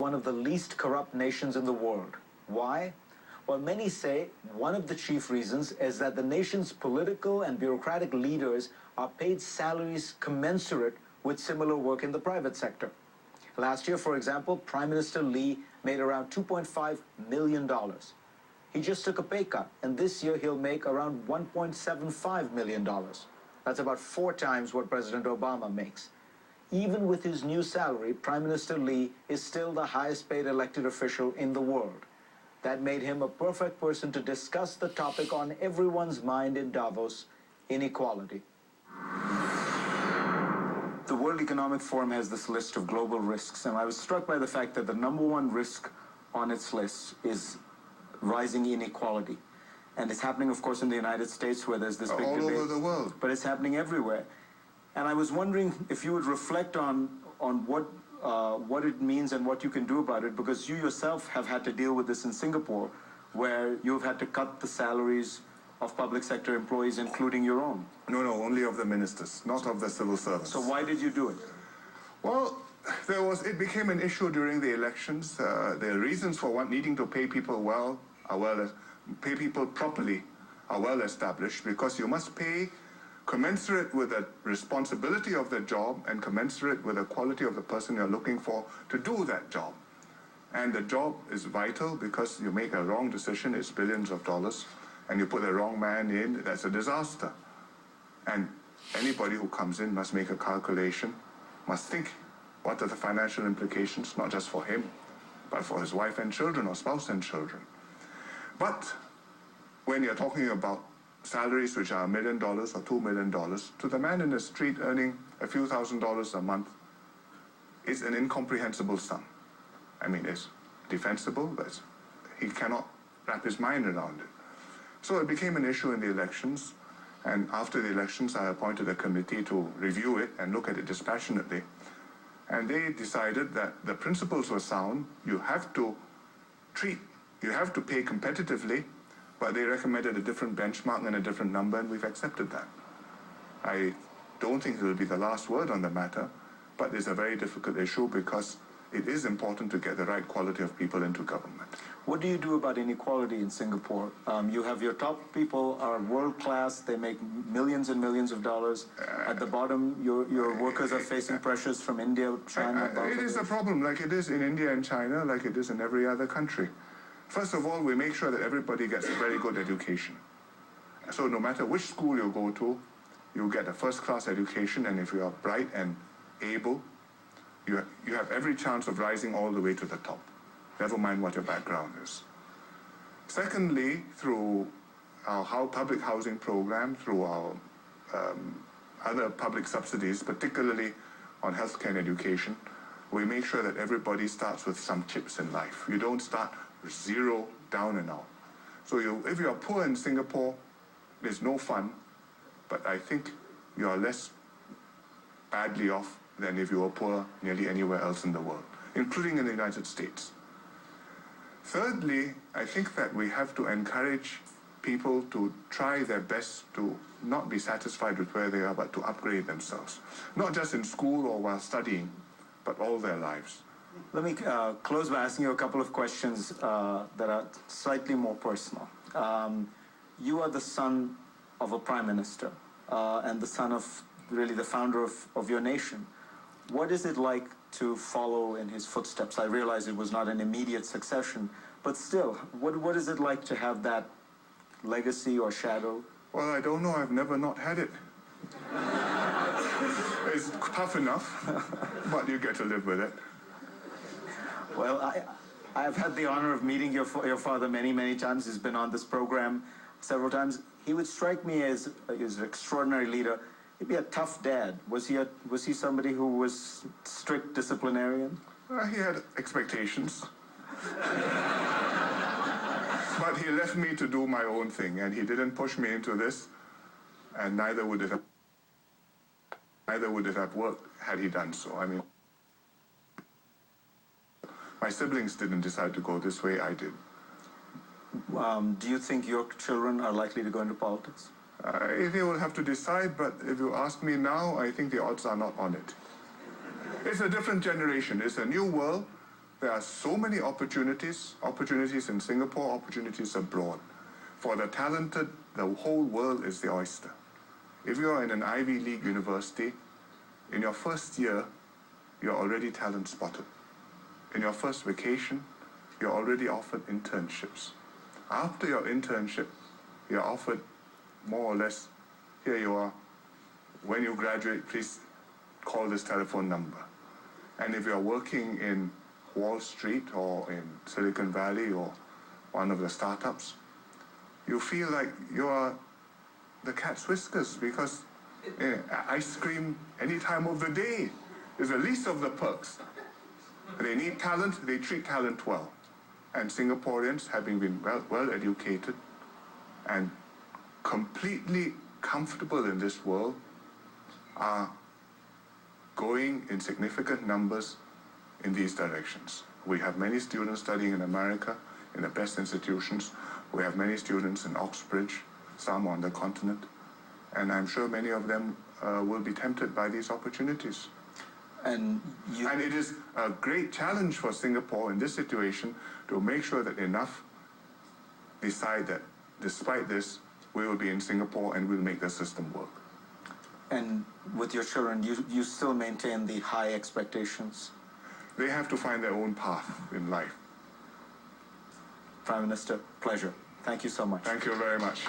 one of the least corrupt nations in the world. Why? Well, many say one of the chief reasons is that the nation's political and bureaucratic leaders are paid salaries commensurate with similar work in the private sector. Last year, for example, Prime Minister Lee made around $2.5 million. He just took a pay cut, and this year he'll make around $1.75 million. That's about 4 times what President Obama makes. Even with his new salary, Prime Minister Lee is still the highest paid elected official in the world. That made him a perfect person to discuss the topic on everyone's mind in Davos, inequality. The World Economic Forum has this list of global risks, and I was struck by the fact that the #1 risk on its list is rising inequality. And it's happening, of course, in the United States, where there's this big debate. All over the world. But it's happening everywhere. And I was wondering if you would reflect on what it means and what you can do about it, because you yourself have had to deal with this in Singapore, where you've had to cut the salaries of public sector employees, including your own. No, only of the ministers, not of the civil servants. So why did you do it? Well, it became an issue during the elections. The reasons for needing to pay people pay people properly are well established, because you must pay commensurate with the responsibility of the job and commensurate with the quality of the person you're looking for to do that job. And the job is vital, because you make a wrong decision, it's billions of dollars, and you put the wrong man in, that's a disaster. And anybody who comes in must make a calculation, must think, what are the financial implications, not just for him, but for his wife and children, or spouse and children. But when you're talking about salaries which are $1 million or $2 million, to the man in the street earning a few $1,000s a month, it's an incomprehensible sum. I mean, it's defensible, but he cannot wrap his mind around it. So it became an issue in the elections, and after the elections I appointed a committee to review it and look at it dispassionately. And they decided that the principles were sound. You have to pay competitively, but they recommended a different benchmark and a different number, and we've accepted that. I don't think it will be the last word on the matter, but it's a very difficult issue, because it is important to get the right quality of people into government. What do you do about inequality in Singapore? You have your top people are world-class, they make millions and millions of dollars. At the bottom, your workers are facing pressures from India, China, It is a problem, like it is in India and China, like it is in every other country. First of all, we make sure that everybody gets a very good education. So no matter which school you go to, you get a first-class education, and if you are bright and able, you have every chance of rising all the way to the top, never mind what your background is. Secondly, through our public housing program, through our other public subsidies, particularly on healthcare and education, we make sure that everybody starts with some chips in life. You don't start with 0 down and out. So if you are poor in Singapore, there's no fun, but I think you are less badly off than if you were poor nearly anywhere else in the world, including in the United States. Thirdly, I think that we have to encourage people to try their best to not be satisfied with where they are, but to upgrade themselves. Not just in school or while studying, but all their lives. Let me close by asking you a couple of questions that are slightly more personal. You are the son of a prime minister and the son of really the founder of your nation. What is it like to follow in his footsteps? I realize it was not an immediate succession, but still, what is it like to have that legacy or shadow? Well, I don't know. I've never not had it. It's tough enough, but you get to live with it. Well, I've had the honor of meeting your father many times. He's been on this program several times. He would strike me as an extraordinary leader. He'd be a tough dad. Was he somebody who was strict disciplinarian? He had expectations. But he left me to do my own thing, and he didn't push me into this, and neither would it have worked had he done so. I mean, my siblings didn't decide to go this way, I did. Do you think your children are likely to go into politics? They will have to decide, but if you ask me now, I think the odds are not on it. It's a different generation. It's a new world. There are so many opportunities in Singapore, opportunities abroad. For the talented, the whole world is the oyster. If you are in an Ivy League university, in your first year, you're already talent spotted. In your first vacation, you're already offered internships. After your internship, you're offered more or less, here you are, when you graduate, please call this telephone number. And if you're working in Wall Street or in Silicon Valley or one of the startups, you feel like you are the cat's whiskers because ice cream any time of the day is the least of the perks. They need talent, they treat talent well. And Singaporeans, having been well educated and completely comfortable in this world, are going in significant numbers in these directions. We have many students studying in America, in the best institutions. We have many students in Oxbridge, some on the continent, and I'm sure many of them will be tempted by these opportunities. And it is a great challenge for Singapore in this situation to make sure that enough decide that despite this, we will be in Singapore and we'll make the system work. And with your children, you still maintain the high expectations? They have to find their own path in life. Prime Minister, pleasure. Thank you so much. Thank you very much.